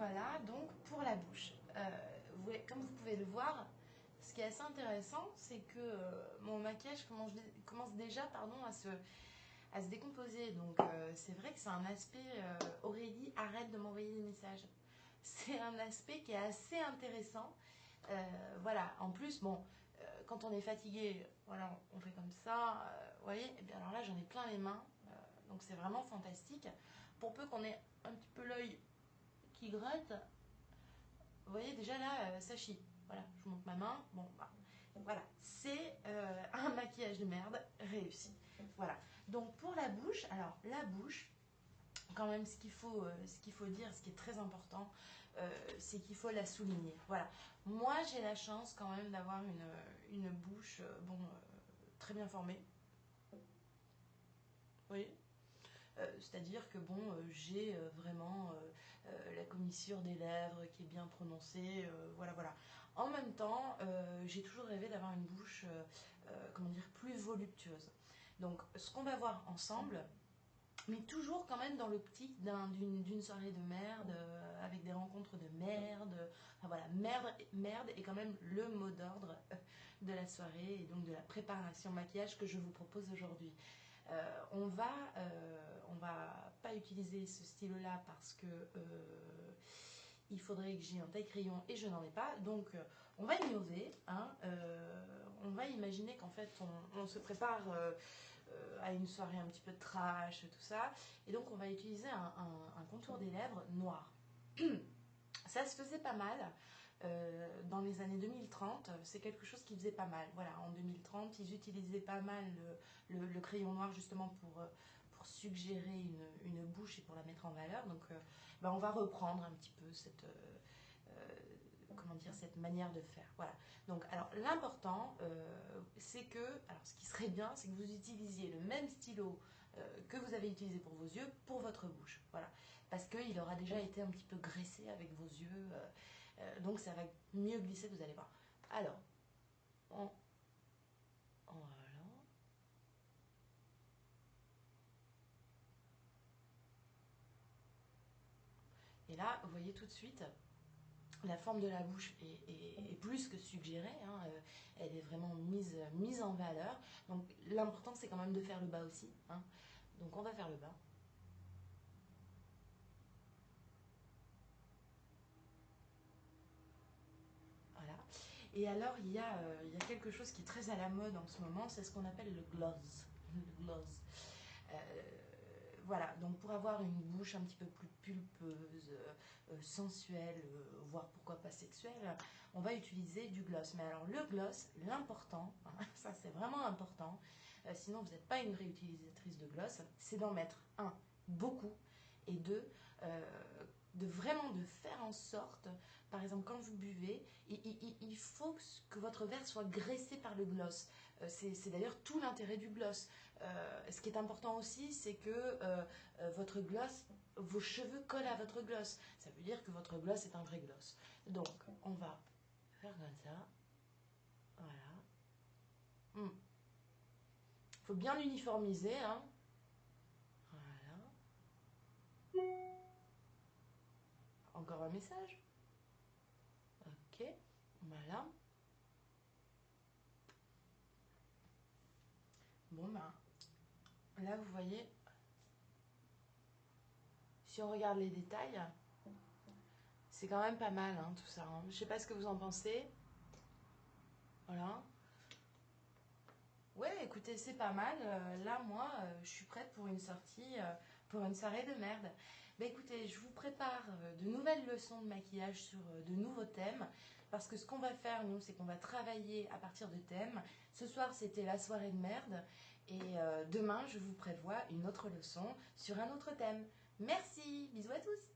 voilà donc pour la bouche. Comme vous pouvez le voir, ce qui est assez intéressant, c'est que mon maquillage commence déjà à se décomposer. Donc c'est vrai que c'est un aspect, Aurélie, arrête de m'envoyer des messages. C'est un aspect qui est assez intéressant. Voilà, en plus, bon, quand on est fatigué, voilà, on fait comme ça, vous voyez, et bien alors là j'en ai plein les mains, donc c'est vraiment fantastique. Pour peu qu'on ait un petit peu l'œil qui gratte, vous voyez déjà là, ça chie. Voilà, je vous montre ma main, bon, bah, voilà, c'est un maquillage de merde réussi. Voilà, donc pour la bouche, alors la bouche, quand même ce qu'il faut dire, ce qui est très important, c'est qu'il faut la souligner. Voilà, moi j'ai la chance quand même d'avoir une bouche très bien formée. Oui. C'est-à-dire que bon, j'ai vraiment la commissure des lèvres qui est bien prononcée, voilà, voilà. En même temps, j'ai toujours rêvé d'avoir une bouche, comment dire, plus voluptueuse. Donc, ce qu'on va voir ensemble, mais toujours quand même dans l'optique d'une soirée de merde, avec des rencontres de merde. Enfin voilà, merde est quand même le mot d'ordre de la soirée et donc de la préparation maquillage que je vous propose aujourd'hui. On va pas utiliser ce stylo-là parce que il faudrait que j'ai un taille-crayon et je n'en ai pas. Donc on va ignorer, hein, on va imaginer qu'en fait on se prépare à une soirée un petit peu trash, tout ça. Et donc on va utiliser un contour des lèvres noir. Ça se faisait pas mal dans les années 2030, c'est quelque chose qui faisait pas mal. Voilà, en 2030, ils utilisaient pas mal le crayon noir justement pour suggérer une bouche et pour la mettre en valeur. Donc on va reprendre un petit peu comment dire, cette manière de faire. Voilà. Donc, alors l'important, c'est que, alors ce qui serait bien, c'est que vous utilisiez le même stylo que vous avez utilisé pour vos yeux, pour votre bouche. Voilà. Parce qu'il aura déjà été un petit peu graissé avec vos yeux, donc ça va mieux glisser, vous allez voir. Alors, voilà. Et là, vous voyez tout de suite, la forme de la bouche est plus que suggérée, hein, elle est vraiment mise en valeur. Donc l'important c'est quand même de faire le bas aussi. Hein. Donc on va faire le bas. Voilà. Et alors il y a quelque chose qui est très à la mode en ce moment, c'est ce qu'on appelle le gloss. Le gloss. Euh, voilà, donc pour avoir une bouche un petit peu plus pulpeuse, sensuelle, voire pourquoi pas sexuelle, on va utiliser du gloss. Mais alors le gloss, l'important, hein, ça c'est vraiment important, sinon vous n'êtes pas une réutilisatrice de gloss, c'est d'en mettre, un, beaucoup, et deux, vraiment de faire en sorte, par exemple quand vous buvez, il faut que votre verre soit graissé par le gloss. C'est d'ailleurs tout l'intérêt du gloss. Ce qui est important aussi, c'est que votre gloss, vos cheveux collent à votre gloss. Ça veut dire que votre gloss est un vrai gloss. Donc, on va faire comme ça. Voilà. Faut bien uniformiser, hein. Voilà. Encore un message. Ok. Voilà. Bon, ben, là, vous voyez, si on regarde les détails, c'est quand même pas mal, hein, tout ça. Hein. Je sais pas ce que vous en pensez. Voilà. Ouais, écoutez, c'est pas mal. Là, moi, je suis prête pour une sortie, pour une soirée de merde. Bah écoutez, je vous prépare de nouvelles leçons de maquillage sur de nouveaux thèmes. Parce que ce qu'on va faire, nous, c'est qu'on va travailler à partir de thèmes. Ce soir, c'était la soirée de merde. Et demain, je vous prévois une autre leçon sur un autre thème. Merci, bisous à tous!